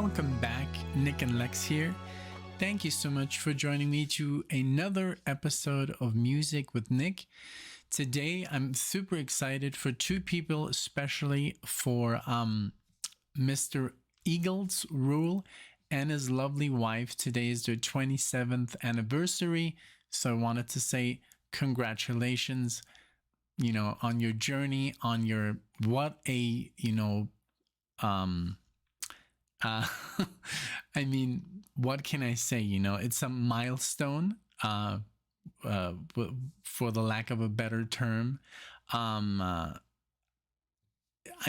welcome back. Nick and Lex here. Thank you so much for joining me to another episode of Music with Nick. Today, I'm super excited for two people, especially for Mr. Eagles Rule and his lovely wife. Today is their 27th anniversary. So I wanted to say congratulations, on your journey, on your, what a, I mean, what can I say? It's a milestone, for the lack of a better term. I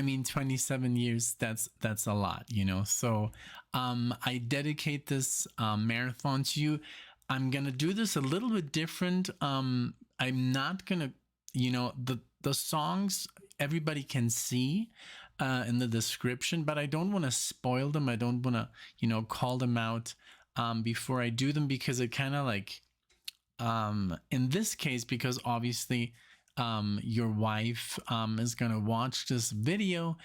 mean, 27 years, that's a lot, So, I dedicate this marathon to you. I'm going to do this a little bit different. I'm not going to, the songs everybody can see in the description, but I don't want to spoil them. I don't want to, call them out before I do them, because it kind of like, in this case, because obviously your wife is going to watch this video,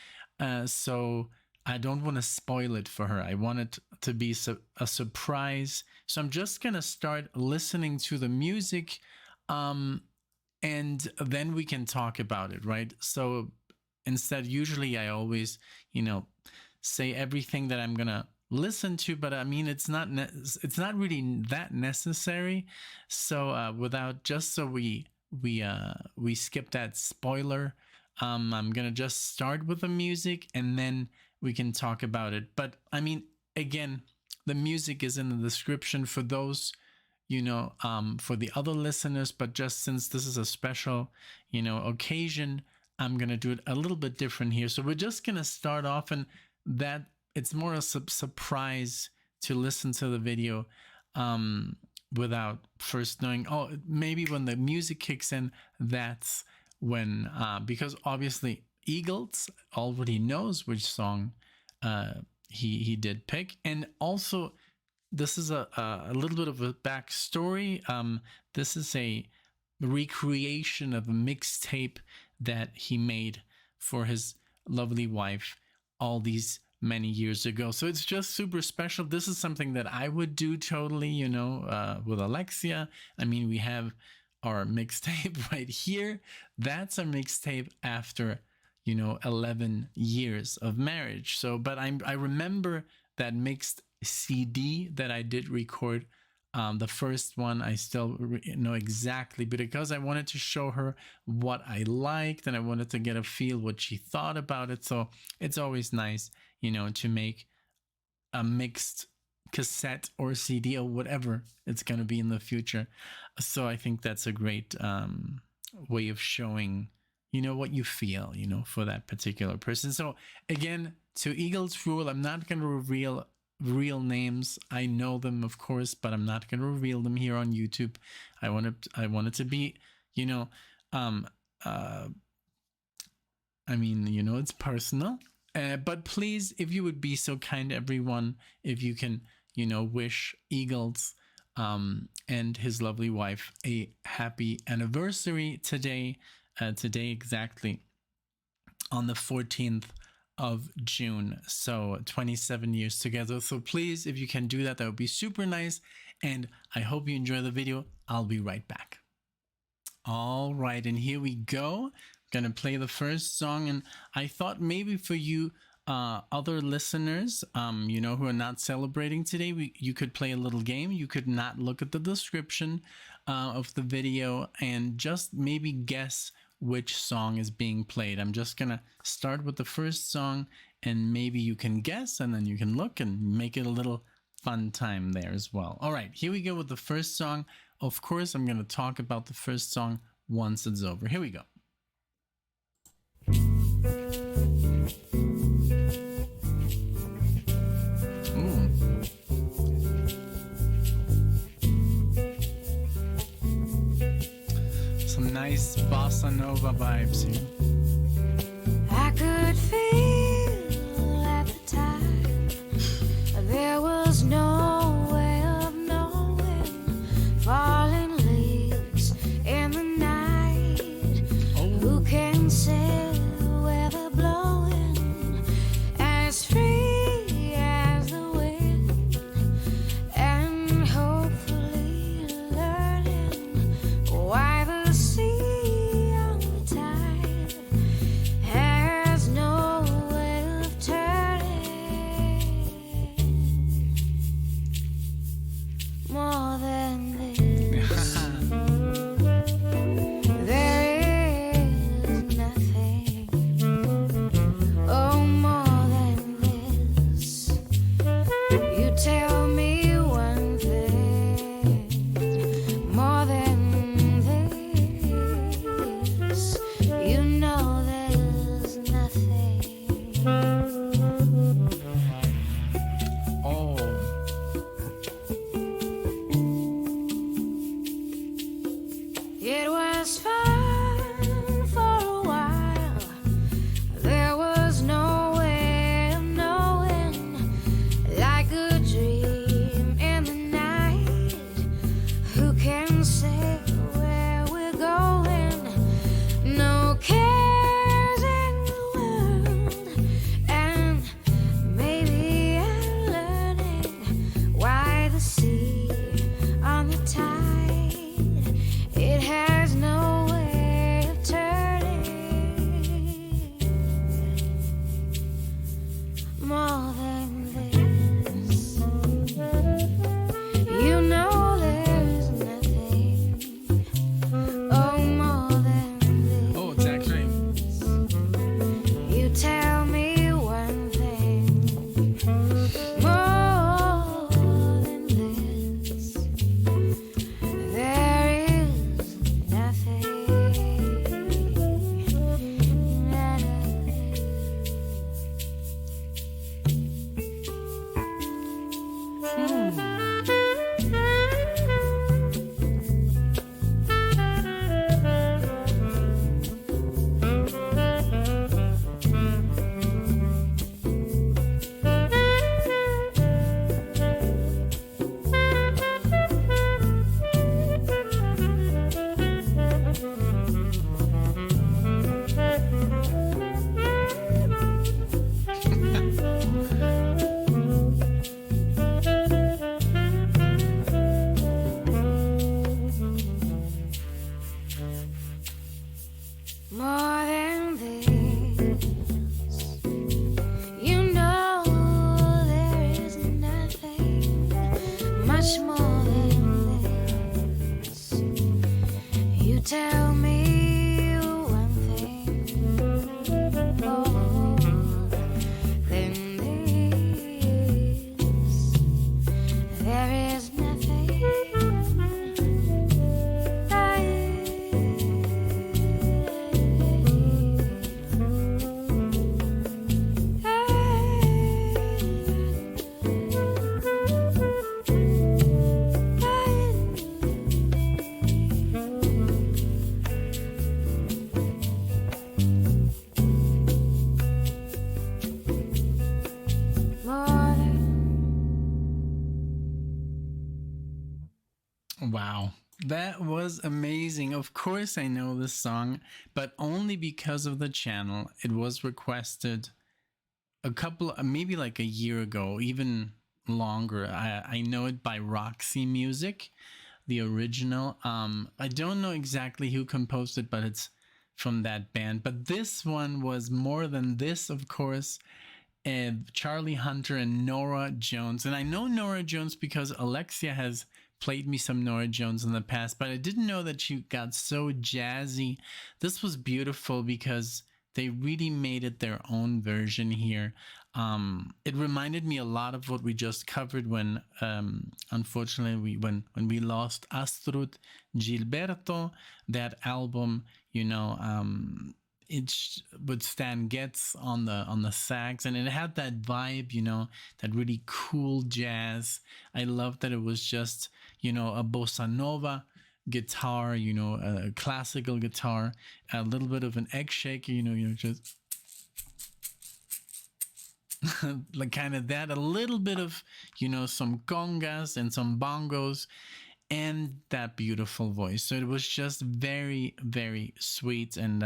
so I don't want to spoil it for her. I want it to be a surprise. So I'm just going to start listening to the music, and then we can talk about it, right? So instead, usually I always, say everything that I'm going to listen to, but I mean, it's not really that necessary. So so we skip that spoiler, I'm going to just start with the music and then we can talk about it. But I mean, again, the music is in the description for those, for the other listeners, but just since this is a special, occasion, I'm going to do it a little bit different here. So we're just going to start off, and that it's more a surprise to listen to the video without first knowing, maybe when the music kicks in, that's when, because obviously Eagles already knows which song he did pick. And also, this is a little bit of a backstory. This is a recreation of a mixtape that he made for his lovely wife all these many years ago. So it's just super special. This is something that I would do totally, with Alexia. I mean, we have our mixtape right here. That's a mixtape after, 11 years of marriage. So, but I remember that mixed CD that I did record. The first one I still know exactly, but because I wanted to show her what I liked and I wanted to get a feel what she thought about it. So it's always nice, to make a mixed cassette or CD or whatever it's going to be in the future. So I think that's a great way of showing, what you feel, for that particular person. So again, to Eagles Rule, I'm not going to reveal real names. I know them, of course, but I'm not going to reveal them here on YouTube. I want it to be, it's personal. But please, if you would be so kind, everyone, if you can, wish Eagles and his lovely wife a happy anniversary today. Today exactly on the 14th of June. So 27 years together. So please, if you can do that, that would be super nice. And I hope you enjoy the video. I'll be right back. All right, and here we go. I'm gonna play the first song, and I thought maybe for you other listeners, who are not celebrating today, you could play a little game. You could not look at the description of the video and just maybe guess which song is being played. I'm just gonna start with the first song, and maybe you can guess, and then you can look and make it a little fun time there as well. All right, here we go with the first song. Of course, I'm gonna talk about the first song once it's over. Here we go. Some nice bossa nova vibes here. I could feel at the time there was no way of knowing falling leaves in the night. Who can say weather blowing as free as the more than this. You know there is nothing much more than this. You tell me one thing more than this. There is nothing Wow, that was amazing. Of course, I know this song, but only because of the channel. It was requested a couple, maybe like a year ago, even longer. I know it by Roxy Music, the original. I don't know exactly who composed it, but it's from that band. But this one was more than this, of course. Charlie Hunter and Norah Jones. And I know Norah Jones because Alexia has played me some Norah Jones in the past, but I didn't know that she got so jazzy. This was beautiful because they really made it their own version here. It reminded me a lot of what we just covered when, unfortunately, when we lost Astrud Gilberto. That album, you know, it's with Stan Getz on the sax, and it had that vibe, you know, that really cool jazz. I love that it was just, you know, a bossa nova guitar, you know, a classical guitar, a little bit of an egg shaker, you know, just like kind of that, a little bit of, you know, some congas and some bongos, and that beautiful voice. So it was just very, very sweet. And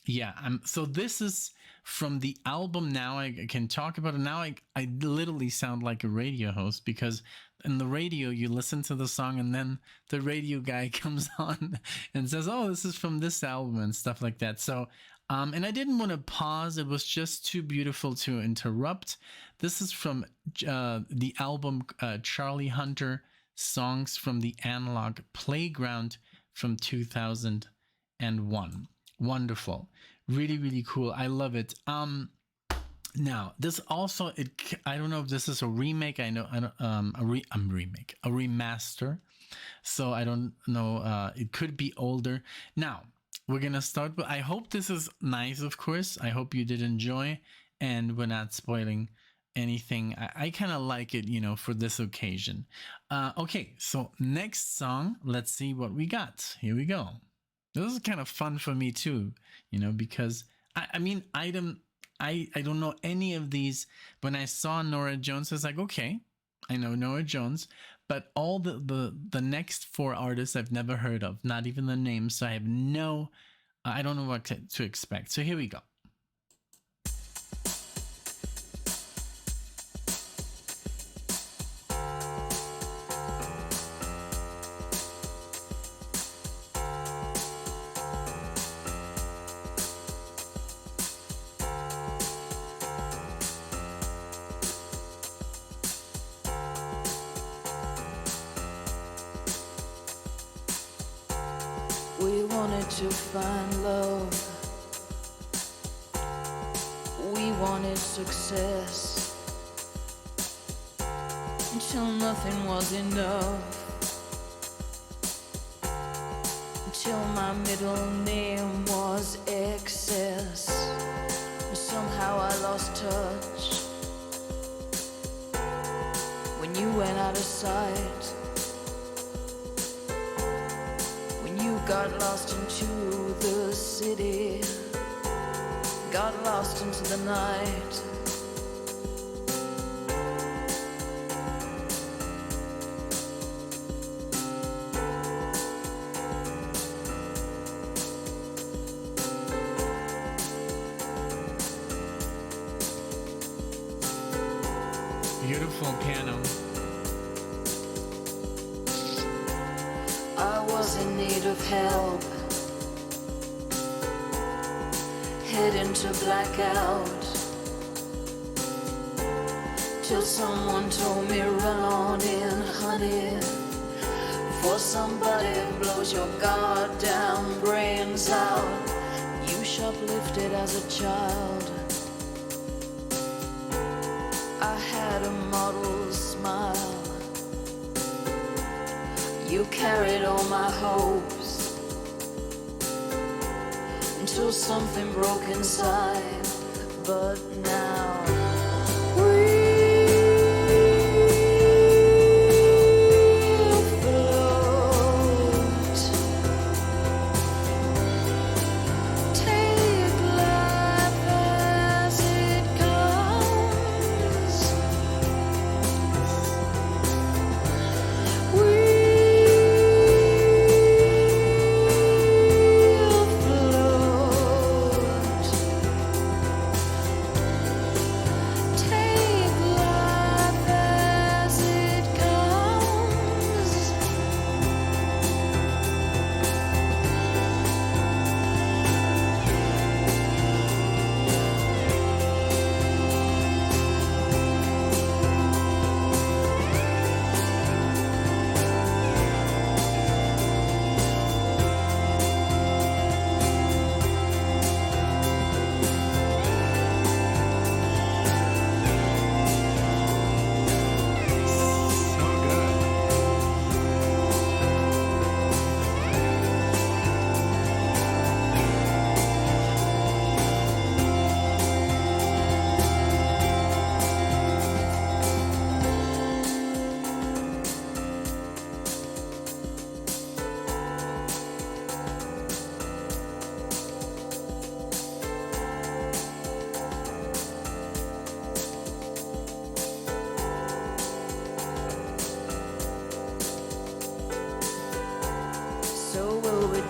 yeah, so this is from the album. Now I can talk about it. Now I literally sound like a radio host, because in the radio you listen to the song and then the radio guy comes on and says, oh, this is from this album and stuff like that. So and I didn't want to pause. It was just too beautiful to interrupt. This is from the album Charlie Hunter, Songs from the Analog Playground from 2001. Wonderful. Really, really cool. I love it. Now this also, I don't know if this is a remake. I know, a remaster. So I don't know. It could be older. Now we're gonna start. But I hope this is nice. Of course, I hope you did enjoy, and we're not spoiling anything. I kind of like it, you know, for this occasion. Okay, so next song. Let's see what we got. Here we go. This is kind of fun for me too, you know, because I mean, I don't know any of these. When I saw Norah Jones, I was like, okay, I know Norah Jones, but all the next four artists I've never heard of, not even the names. So I have I don't know what to expect. So here we go. We wanted to find love. We wanted success until nothing was enough. Until my middle name was excess. And somehow I lost touch when you went out of sight. Got lost into the city, got lost into the night. Beautiful piano. I was in need of help. head into blackout, till someone told me run on in, honey, before somebody blows your goddamn brains out. You shoplifted as a child. I had a model smile. You carried all my hopes until something broke inside. But now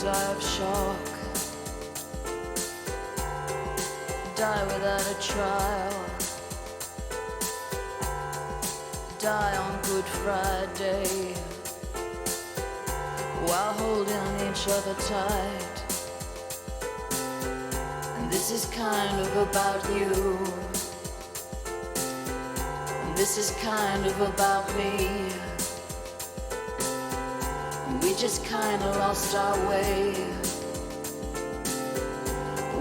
die of shock, die without a trial, die on Good Friday, while holding each other tight. And this is kind of about you, and this is kind of about me. We just kinda lost our way.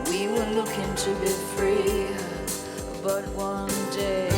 We were looking to be free, but one day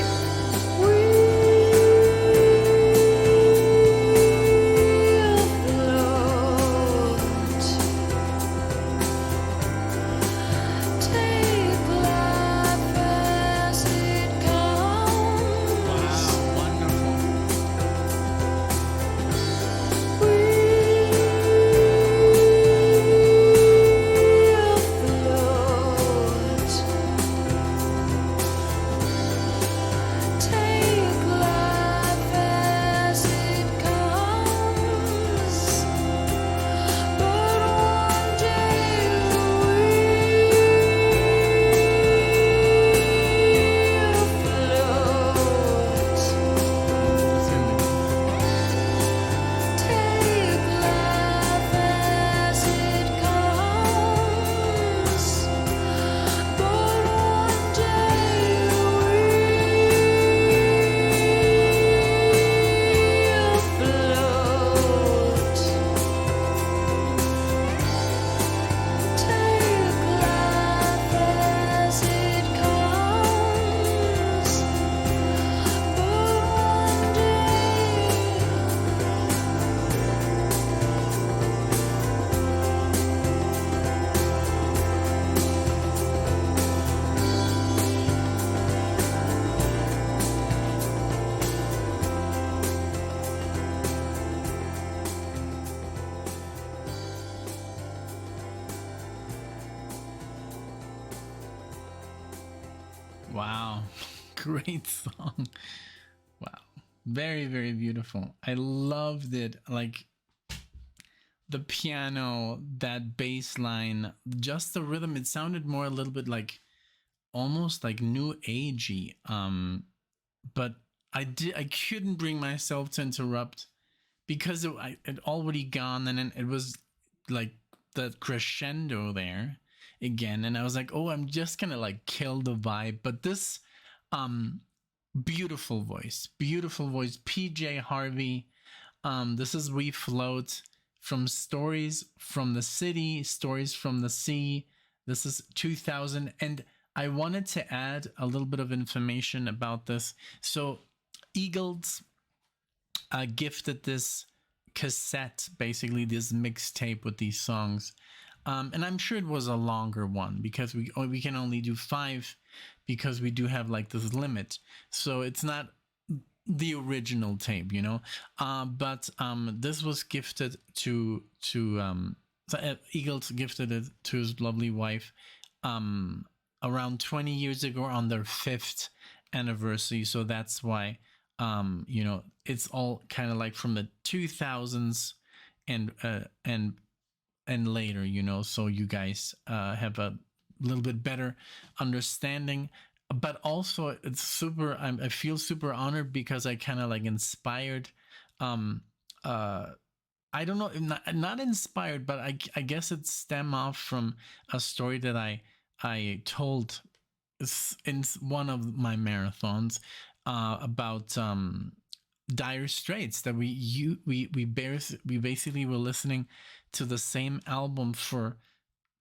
Wow. Great song. Wow. Very, very beautiful. I loved it. Like the piano, that bass line, just the rhythm. It sounded more a little bit like almost like new agey. But I couldn't bring myself to interrupt because it already gone, and then it was like the crescendo there. again, and I was like, oh, I'm just gonna like kill the vibe. But this beautiful voice, PJ Harvey. This is We Float, from Stories from the City, Stories from the Sea. This is 2000, and I wanted to add a little bit of information about this. So Eagles gifted this cassette, basically this mixtape with these songs, and I'm sure it was a longer one because we can only do 5 because we do have like this limit, so it's not the original tape, you know. But this was gifted to Eagles gifted it to his lovely wife around 20 years ago on their 5th anniversary. So that's why you know, it's all kind of like from the 2000s and later, you know, so you guys have a little bit better understanding. But also it's super, I feel super honored because I kind of like inspired, I don't know, not inspired, but I guess it stemmed off from a story that I told in one of my marathons about Dire Straits, that we basically were listening to the same album for,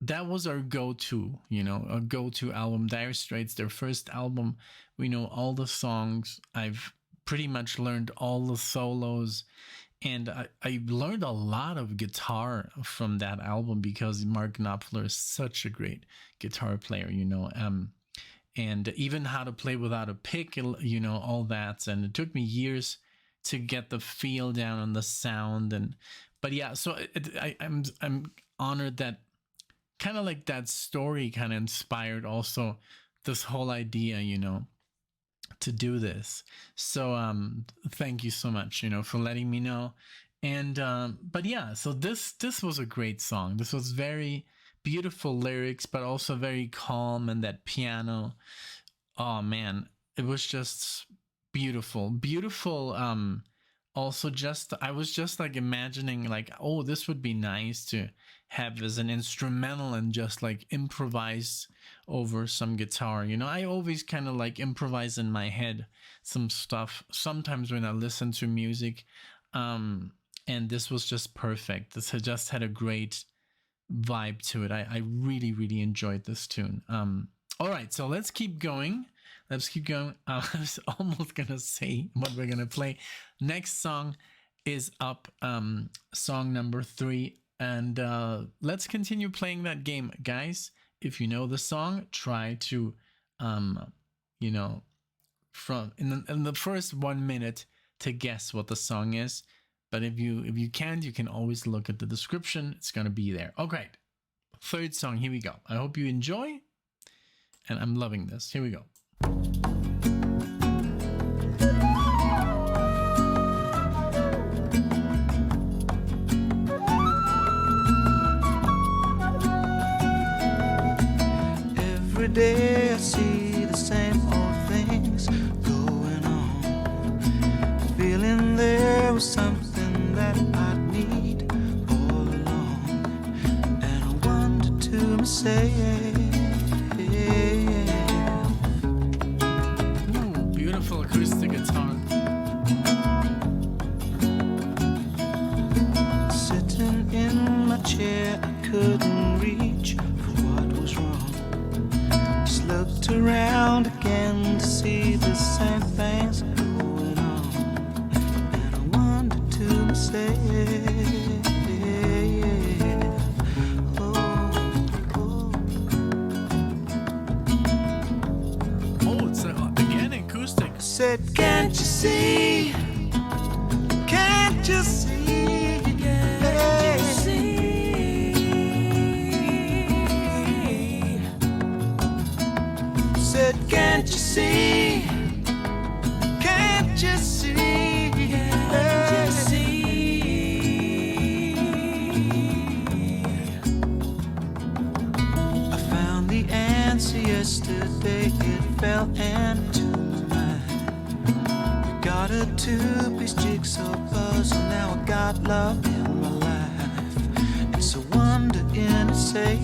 that was our go-to, you know, a go-to album. Dire Straits, their first album. We know all the songs. I've pretty much learned all the solos, and I learned a lot of guitar from that album because Mark Knopfler is such a great guitar player, you know, and even how to play without a pick, you know, all that. And it took me years to get the feel down on the sound. But yeah, so I'm honored that kind of like that story kind of inspired also this whole idea, you know, to do this. So thank you so much, you know, for letting me know. And but yeah, so this was a great song. This was very beautiful lyrics, but also very calm, and that piano, oh man, it was just beautiful. Also, just I was just like imagining like, oh, this would be nice to have as an instrumental and just like improvise over some guitar, you know. I always kind of like improvise in my head some stuff sometimes when I listen to music, and this was just perfect. This had just had a great vibe to it. I really enjoyed this tune. All right, so let's keep going. I was almost gonna say what we're gonna play. Next song is up, song number 3, and let's continue playing that game, guys. If you know the song, try to you know, from in the first 1 minute to guess what the song is. But if you can't, you can always look at the description. It's gonna be there. Okay, 3rd song, here we go. I hope you enjoy, and I'm loving this. Here we go. Every day I see the same old things going on, feeling there was something that I need all along, and I wonder to myself, beautiful acoustic guitar. Sitting in my chair, I couldn't reach for what was wrong. Just looked around again to see the same things going on, and I wondered to myself, Oh, it's again acoustic. I said, can't you see? Can't you see? Can't you see? Said, can't you see? Can't you see? Can't you see? I found the answer yesterday. It fell into my mind. Got a 2-piece jigsaw puzzle. Now I got love in my life. It's a wonder in itself.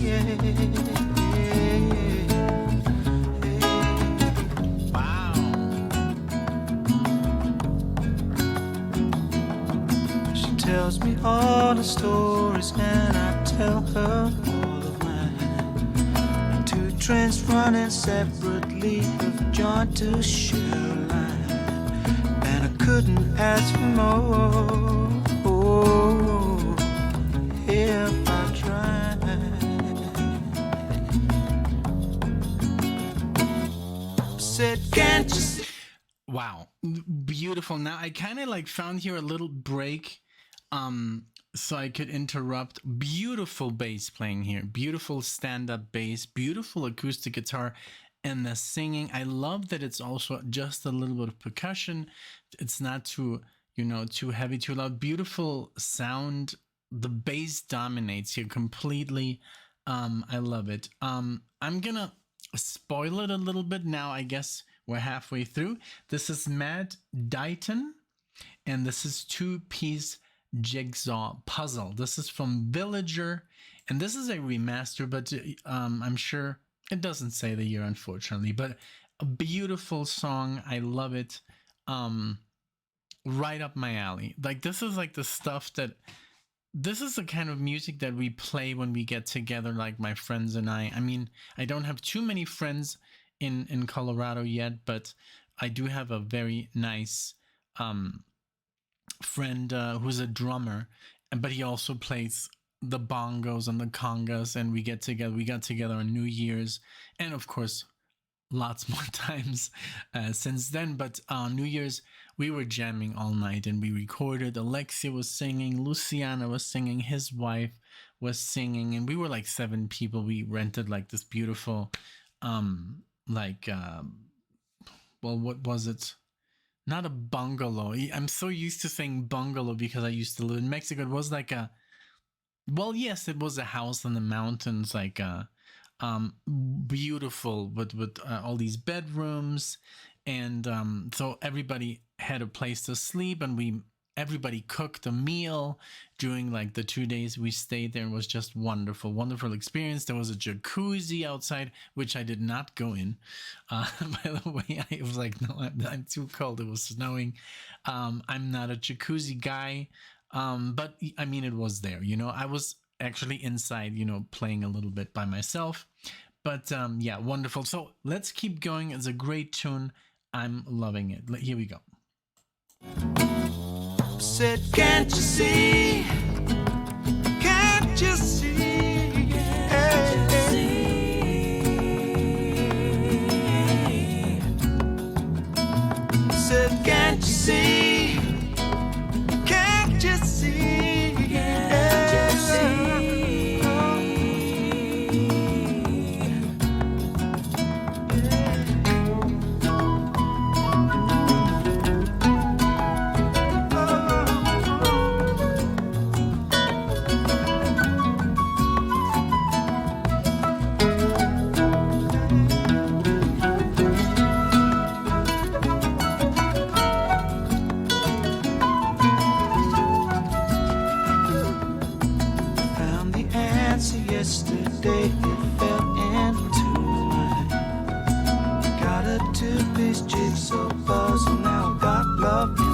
all the stories and I tell her all of mine. Two trains running separately have joined to share a line, and I couldn't ask for more. Oh, if I tried. Said, can't you see? Wow, beautiful. Now I kind of like found here a little break so I could interrupt. Beautiful bass playing here, beautiful stand-up bass, beautiful acoustic guitar, and the singing. I love that it's also just a little bit of percussion. It's not too, you know, too heavy, too loud. Beautiful sound. The bass dominates here completely. I love it. I'm gonna spoil it a little bit now. I guess we're halfway through. This is Deighton, and this is two-piece Jigsaw puzzle. This is from Villager, and this is a remaster, but I'm sure it doesn't say the year, unfortunately, but a beautiful song. I love it. Right up my alley. Like, this is like the stuff that, this is the kind of music that we play when we get together, like my friends and I. I mean, I don't have too many friends in Colorado yet, but I do have a very nice friend who's a drummer, but he also plays the bongos and the congas, and we got together on New Year's, and of course lots more times since then. But on New Year's we were jamming all night, and we recorded. Alexia was singing, Luciana was singing, his wife was singing, and we were like 7 people. We rented like this beautiful well, what was it? Not a bungalow. I'm so used to saying bungalow because I used to live in Mexico. It was like a, well, yes, it was a house in the mountains, like beautiful with all these bedrooms, and so everybody had a place to sleep, and everybody cooked a meal during like the 2 days we stayed there. It was just wonderful experience. There was a jacuzzi outside, which I did not go in. By the way, I was like, no, I'm too cold. It was snowing. I'm not a jacuzzi guy, but I mean, it was there. You know, I was actually inside, you know, playing a little bit by myself. But yeah, wonderful. So let's keep going. It's a great tune. I'm loving it. Here we go. Said, can't you see? Can't you see? Can't you see? Said, can't you see? Can't you see? Can't you see? Yesterday it fell into my mind. Got a two-piece jigsaw puzzle, now got love in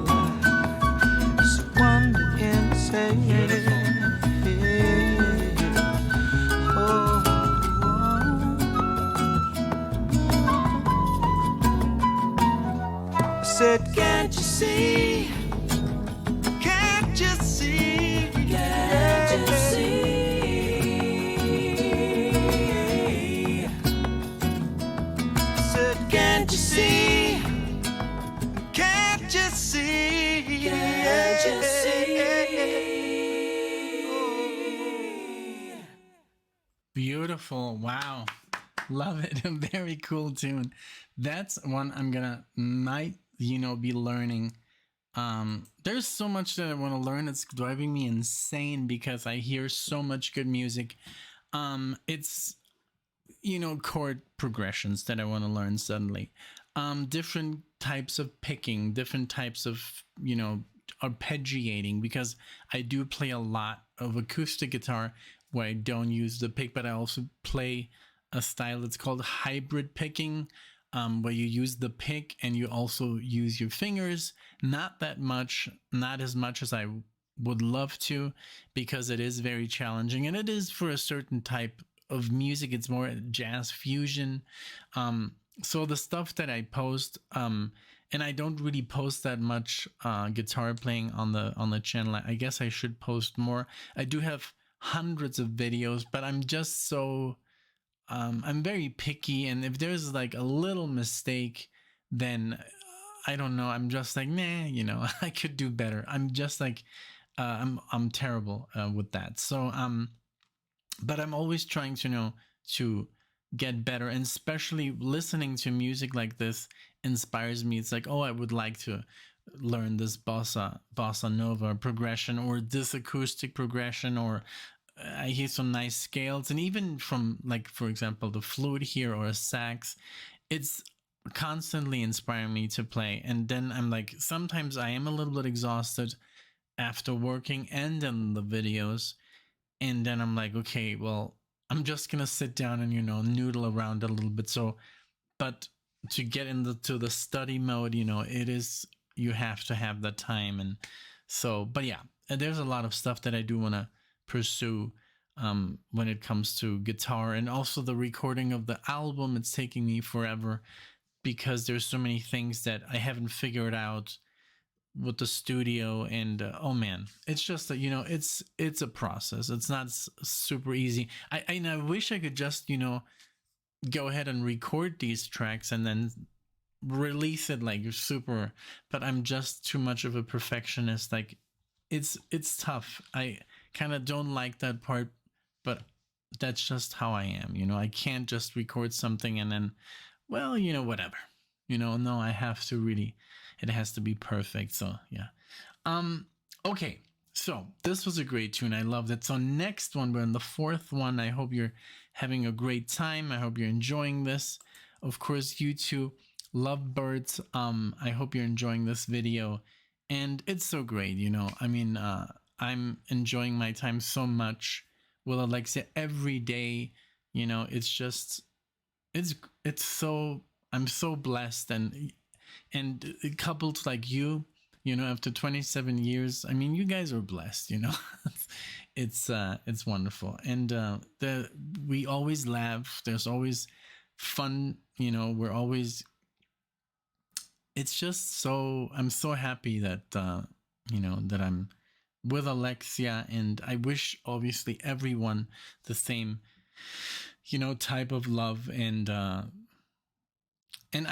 my life. It's a wonder insane. I said, can't you see? Can't you see? Can't you see? Can't you see? Can't you see? Can't you see? Beautiful. Wow. Love it. A very cool tune. That's one I'm gonna be learning. There's so much that I want to learn. It's driving me insane because I hear so much good music. It's chord progressions that I want to learn suddenly. Different types of picking, different types of, arpeggiating, because I do play a lot of acoustic guitar where I don't use the pick, but I also play a style that's called hybrid picking, where you use the pick and you also use your fingers. Not that much, not as much as I would love to, because it is very challenging, and it is for a certain type of music. It's more jazz fusion. So the stuff that I post, and I don't really post that much guitar playing on the channel. I guess I should post more. I do have hundreds of videos, but I'm just so I'm very picky, and if there's like a little mistake, then I don't know, I'm just like, nah, you know, I could do better. I'm just like I'm terrible with that. So but I'm always trying to, you know, to get better, and especially listening to music like this inspires me. It's like, oh, I would like to learn this bossa nova progression, or this acoustic progression, or I hear some nice scales, and even from, like, for example, the flute here or a sax, it's constantly inspiring me to play. And then I'm like, sometimes I am a little bit exhausted after working and in the videos, and then I'm like, okay, well, I'm just gonna sit down and, you know, noodle around a little bit. So, but to get into the study mode, you know, it is, you have to have that time. And so, but yeah, there's a lot of stuff that I do want to pursue when it comes to guitar, and also the recording of the album. It's taking me forever because there's so many things that I haven't figured out with the studio, and oh man, it's just that, you know, it's a process. It's not super easy. I wish I could just, you know, go ahead and record these tracks and then release it like super, but I'm just too much of a perfectionist. Like, it's tough. I kind of don't like that part, but that's just how I am. You know, I can't just record something and then, well, you know, whatever, you know. No, I have to really, it has to be perfect. So yeah. Okay, so this was a great tune. I loved it. So next one, we're in the fourth one. I hope you're having a great time. I hope you're enjoying this. Of course, you two lovebirds, I hope you're enjoying this video. And it's so great, you know. I mean, I'm enjoying my time so much with Alexia every day. You know, it's just, it's so, I'm so blessed, and couples like you know, after 27 years, I mean, you guys are blessed, you know. It's wonderful. And we always laugh. There's always fun, you know. We're always, it's just so, I'm so happy that you know, that I'm with Alexia, and I wish obviously everyone the same, you know, type of love. And I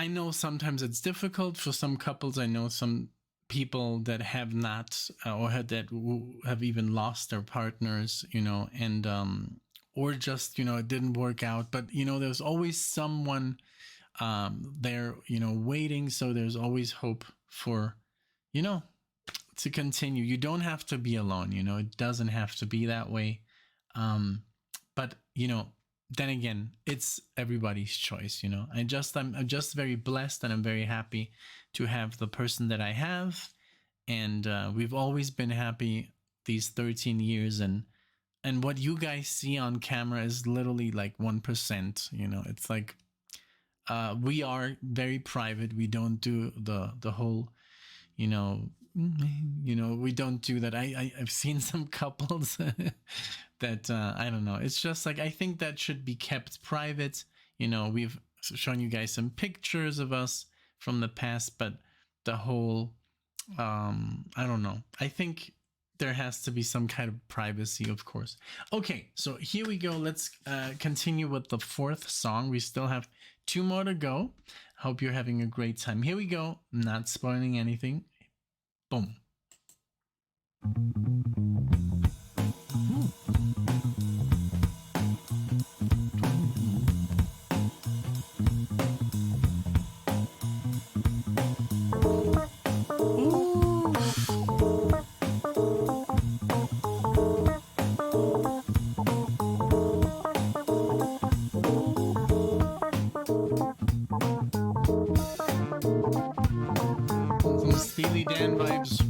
know sometimes it's difficult for some couples. I know some people that have not, or that have even lost their partners, you know, and or just, you know, it didn't work out. But, you know, there's always someone there, you know, waiting. So there's always hope for, you know, to continue. You don't have to be alone, you know. It doesn't have to be that way. But, you know, then again, it's everybody's choice, you know. I'm just very blessed, and I'm very happy to have the person that I have. And we've always been happy these 13 years. And what you guys see on camera is literally like 1%, you know. It's like, we are very private. We don't do the whole, you know, we don't do that. I've seen some couples that I don't know. It's just like, I think that should be kept private. You know, we've shown you guys some pictures of us from the past, but the whole, I don't know. I think there has to be some kind of privacy, of course. Okay, so here we go. Let's continue with the fourth song. We still have 2 more to go. Hope you're having a great time. Here we go. Not spoiling anything. Boom. Some Steely Dan vibes.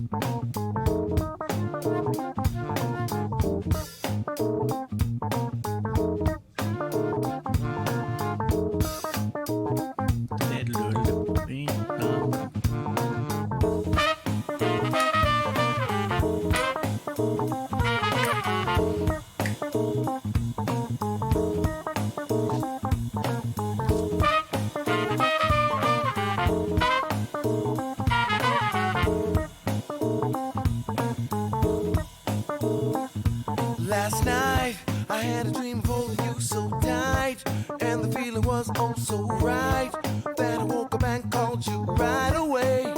And the feeling was oh so right that I woke up and called you right away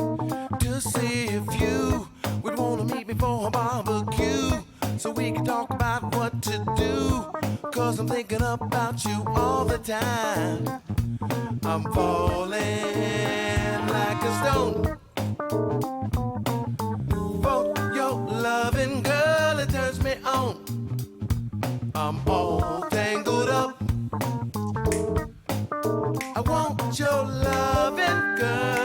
to see if you would wanna meet me for a barbecue so we can talk about what to do. Cause I'm thinking about you all the time. I'm falling like a stone for your loving, girl, it turns me on. I'm all tangled up. I want your loving, girl.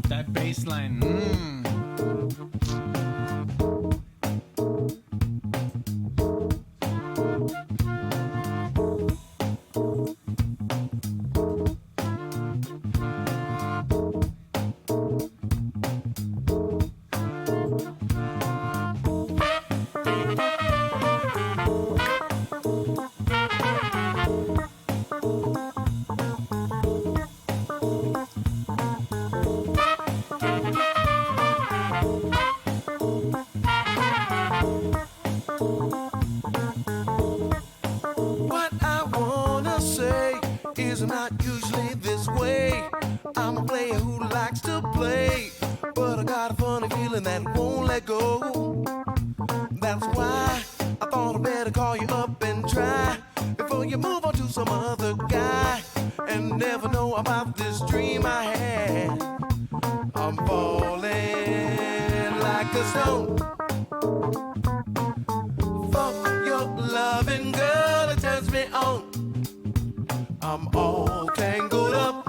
That bass line, What I wanna say is I'm not usually this way. I'm a player who likes to play, but I got a funny feeling that won't let go. That's why I thought I'd better call you up and try before you move on to some other guy and never know about this dream I had. I'm falling like a stone for your loving, girl, it turns me on. I'm all tangled up.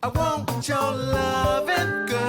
I want your loving, girl.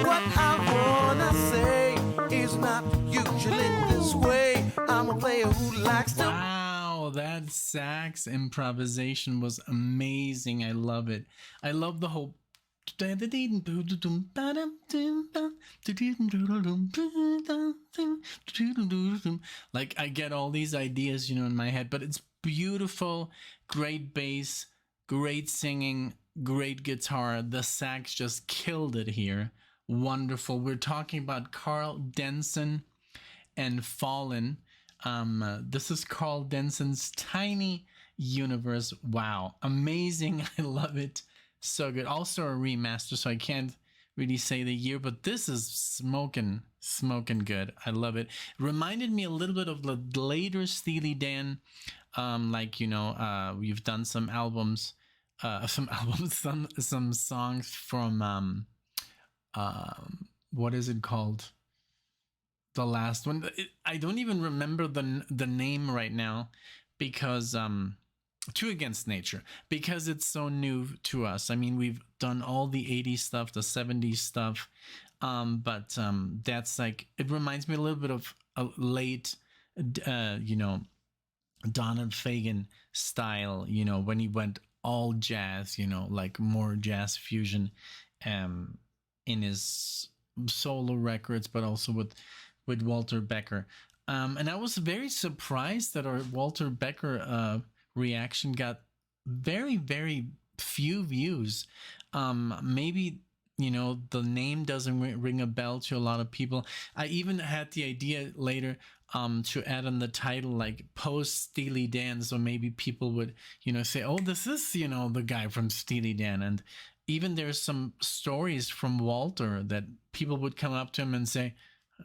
What I wanna say is not usually this way. I'm a player who likes to. wow, that sax improvisation was amazing. I love it. I love the whole. Like, I get all these ideas, in my head, but it's beautiful. Great bass, great singing, great guitar. The sax just killed it here. Wonderful. We're talking about Karl Denson and Fallin. This is Karl Denson's Tiny Universe. Wow, amazing. I love it. So good. Also a remaster, so I can't really say the year, but this is smoking good. I love it. Reminded me a little bit of the later Steely Dan. We've done some albums, some songs from what is it called? The last one. I don't even remember the name right now because Two Against Nature, because it's so new to us. I mean, we've done all the 80s stuff, the 70s stuff, but that's like, it reminds me a little bit of a late Donald Fagen style, when he went all jazz, like more jazz fusion in his solo records, but also with Walter Becker. And I was very surprised that our Walter Becker reaction got very, very few views. Maybe, you know, the name doesn't ring a bell to a lot of people. I even had the idea later to add on the title like post Steely Dan, so maybe people would, you know, say, oh, this is, you know, the guy from Steely Dan. And even there's some stories from Walter that people would come up to him and say,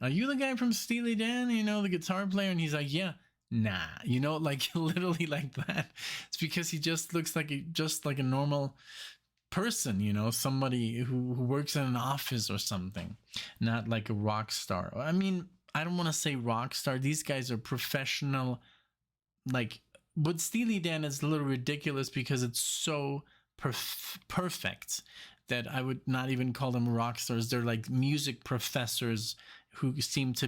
are you the guy from Steely Dan, you know, the guitar player? And he's like, yeah. Nah, you know, like literally like that. It's because he just looks like a normal person, you know, somebody who works in an office or something, not like a rock star. I mean, I don't want to say rock star. These guys are professional. Like, but Steely Dan is a little ridiculous because it's so perfect that I would not even call them rock stars. They're like music professors who seem to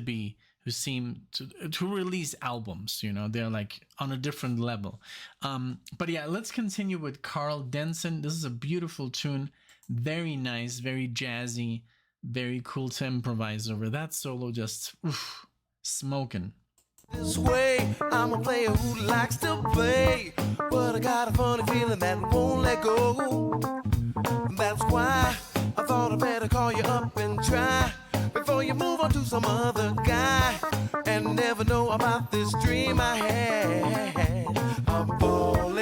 release albums, you know. They're like on a different level. But yeah, let's continue with Karl Denson. This is a beautiful tune, very nice, very jazzy, very cool to improvise over. That solo just smoking. This way, I'm a player who likes to play, but I got a funny feeling that won't let go. That's why I thought I'd better call you up and try before you move on to some other guy and never know about this dream I had. I'm falling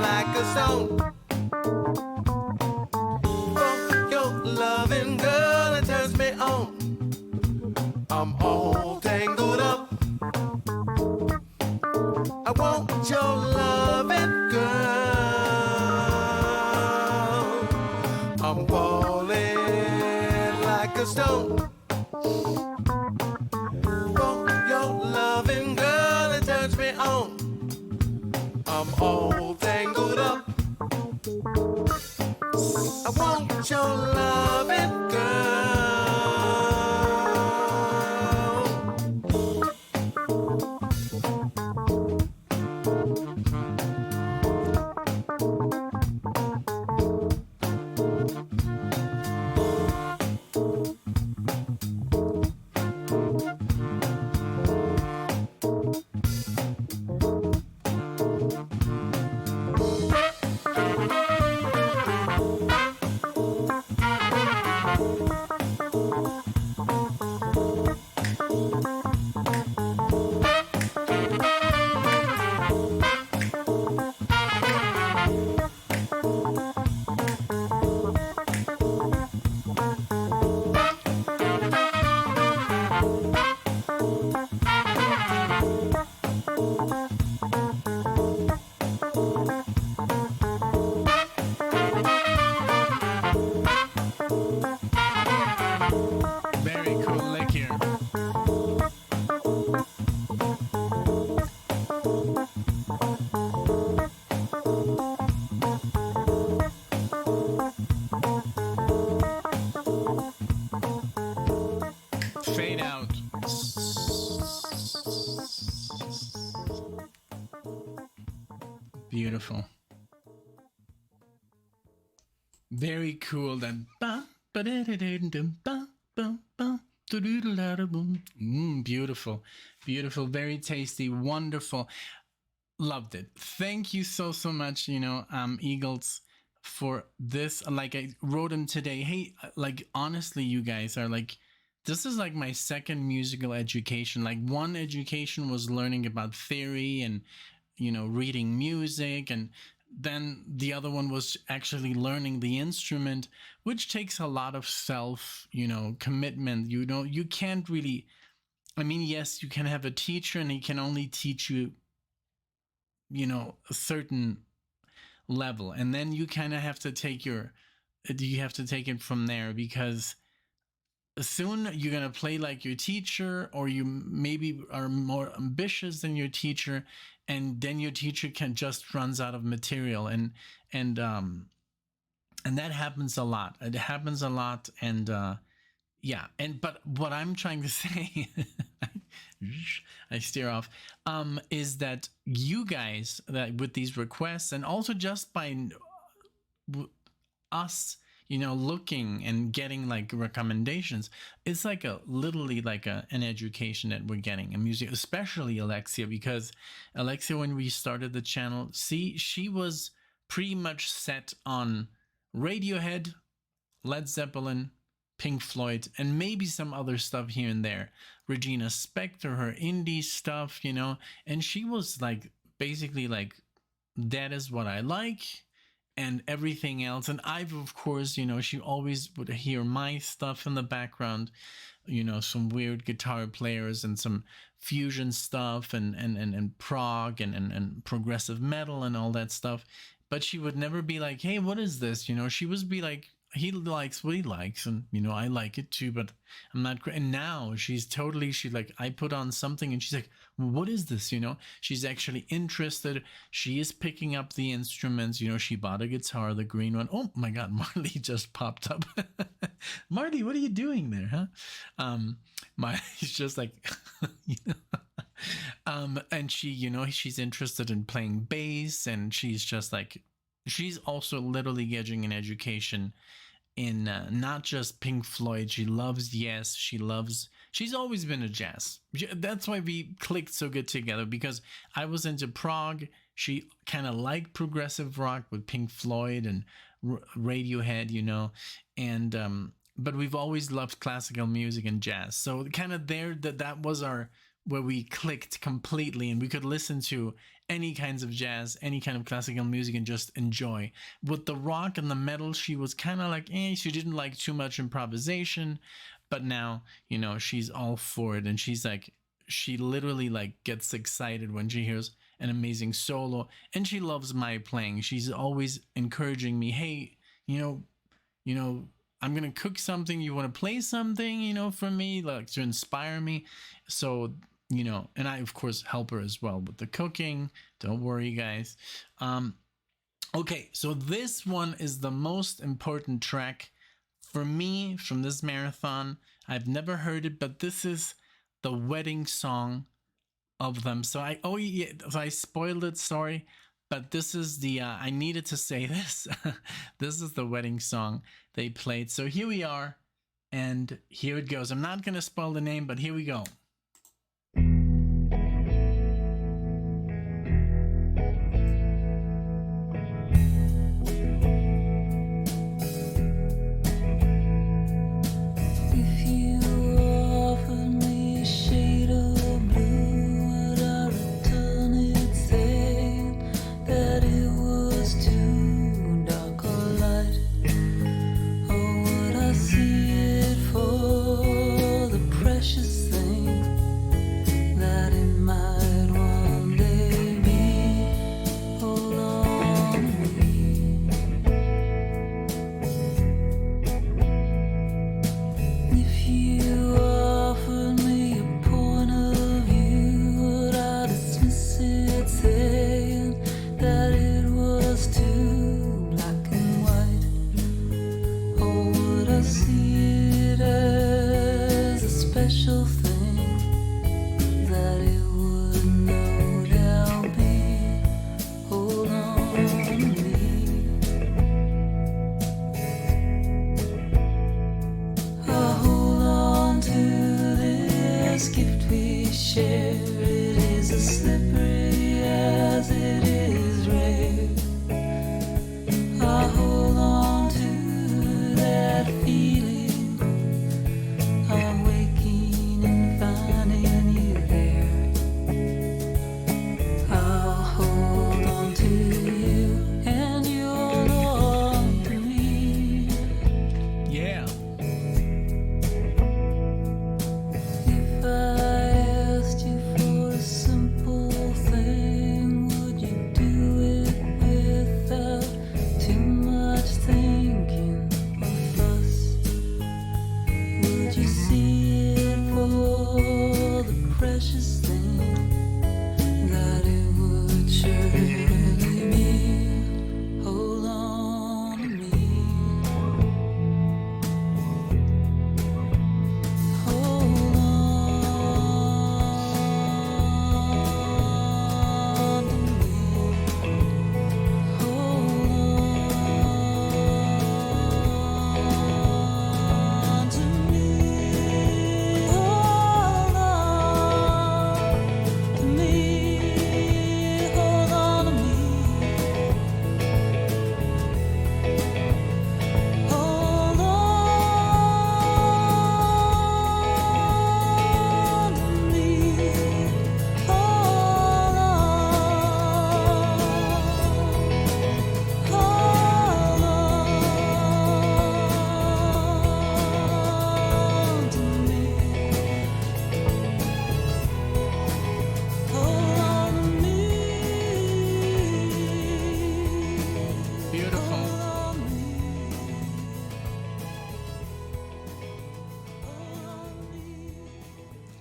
like a stone for your loving, girl, it turns me on. I'm all tangled up. I want your loving, girl. I'm falling like a stone for your loving, girl, it turns me on. I'm all tangled up. I want your loving, girl. Fade out. Beautiful. Very cool. Then beautiful, beautiful, very tasty, wonderful. Loved it. Thank you so much, you know, Eagles, for this. Like, I wrote him today, hey, like, honestly, you guys are like, this is like my second musical education. Like, one education was learning about theory and, you know, reading music, and then the other one was actually learning the instrument, which takes a lot of self, you know, commitment. You know, you can't really, I mean, yes, you can have a teacher and he can only teach you, you know, a certain level, and then you kind of have to take it from there, because soon you're going to play like your teacher, or you maybe are more ambitious than your teacher, and then your teacher can just runs out of material, and that happens a lot. It happens a lot. And yeah, but what I'm trying to say, I steer off, is that you guys, that with these requests, and also just by us, looking and getting like recommendations. It's like literally like an education that we're getting in music, especially Alexia, because Alexia, when we started the channel, she was pretty much set on Radiohead, Led Zeppelin, Pink Floyd, and maybe some other stuff here and there. Regina Spektor, her indie stuff, and she was like, basically like, that is what I like, and everything else. And I've, of course, she always would hear my stuff in the background, some weird guitar players and some fusion stuff and prog and progressive metal and all that stuff. But she would never be like, hey, what is this? She would be like, he likes what he likes, and I like it too, but I'm not. And now she's like, I put on something and she's like, well, what is this? She's actually interested. She is picking up the instruments. She bought a guitar, the green one. Oh my God, Marley just popped up. Marley, what are you doing there, huh? He's just like, and she, she's interested in playing bass, and she's just like, she's also literally getting an education in not just Pink Floyd. She loves Yes. She's always been a jazz. That's why we clicked so good together, because I was into prog. She kind of liked progressive rock with Pink Floyd and Radiohead, and but we've always loved classical music and jazz. So kind of there, that was where we clicked completely, and we could listen to any kinds of jazz, any kind of classical music, and just enjoy. With the rock and the metal, she was kind of like, she didn't like too much improvisation, but now, she's all for it. And she's like, she literally like gets excited when she hears an amazing solo, and she loves my playing. She's always encouraging me, hey, I'm going to cook something. You want to play something, for me, like to inspire me. So, and I, of course, help her as well with the cooking. Don't worry, guys. Okay, so this one is the most important track for me from this marathon. I've never heard it, but this is the wedding song of them. So I spoiled it, sorry. But this is the, I needed to say this. This is the wedding song they played. So here we are, and here it goes. I'm not going to spoil the name, but here we go. See it for the precious thing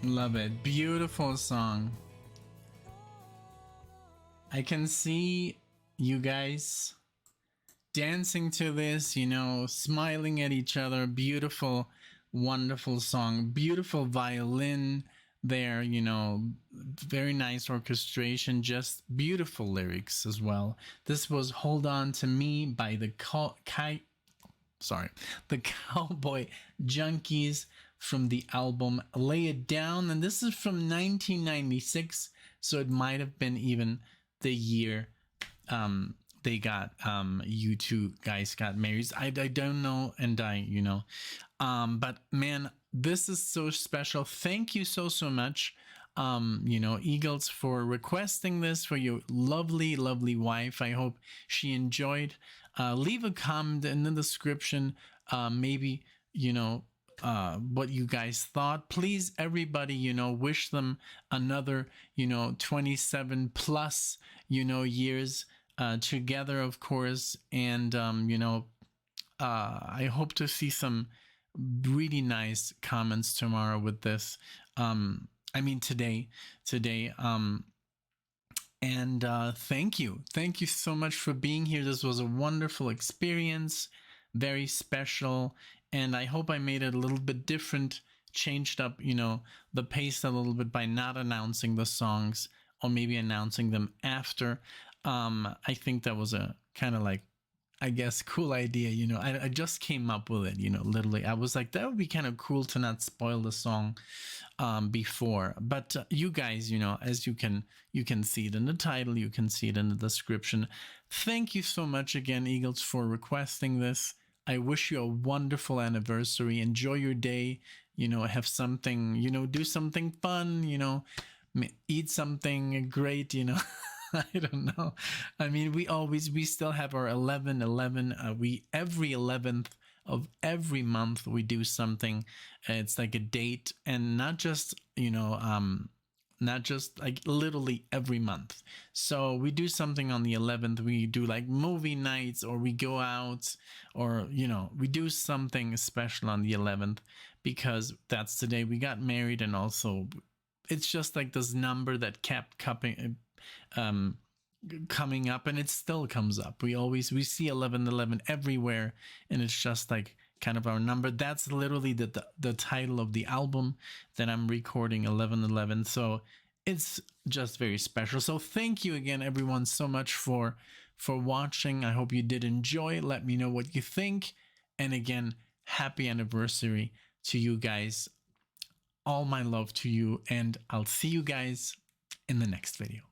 Love it. Beautiful song. I can see you guys dancing to this, you know, smiling at each other. Beautiful, wonderful song. Beautiful violin there, you know, very nice orchestration, just beautiful lyrics as well. This was Hold On to Me by the Cowboy Junkies from the album Lay It Down, and this is from 1996, so it might have been even the year they got you two guys got married. I don't know, and you know, but man, this is so special. Thank you so much, you know, Eagles, for requesting this for your lovely wife. I hope she enjoyed. Leave a comment in the description, maybe, you know, what you guys thought. Please, everybody, you know, wish them another, you know, 27 plus, you know, years together, of course. And you know, I hope to see some really nice comments tomorrow with this. I mean today. And thank you so much for being here. This was a wonderful experience, very special, and I hope I made it a little bit different, changed up, you know, the pace a little bit by not announcing the songs, or maybe announcing them after. I think that was a kind of like, I guess, cool idea, you know. I just came up with it, you know, literally. I was like, that would be kind of cool to not spoil the song before. But you guys, you know, as you can see it in the title, you can see it in the description. Thank you so much again, Eagles, for requesting this. I wish you a wonderful anniversary. Enjoy your day, you know, have something, you know, do something fun, you know, eat something great, you know. I don't know. I mean, we still have our 11/11. We every 11th of every month we do something. It's like a date, and not just, you know, not just like literally every month. So we do something on the 11th. We do like movie nights, or we go out, or, you know, we do something special on the 11th, because that's the day we got married. And also, it's just like this number that kept coming up, and it still comes up. We see 11/11 everywhere, and it's just like kind of our number. That's literally the title of the album that I'm recording, 11/11. So it's just very special. So thank you again, everyone, so much for watching. I hope you did enjoy. Let me know what you think, and again, happy anniversary to you guys. All my love to you, and I'll see you guys in the next video.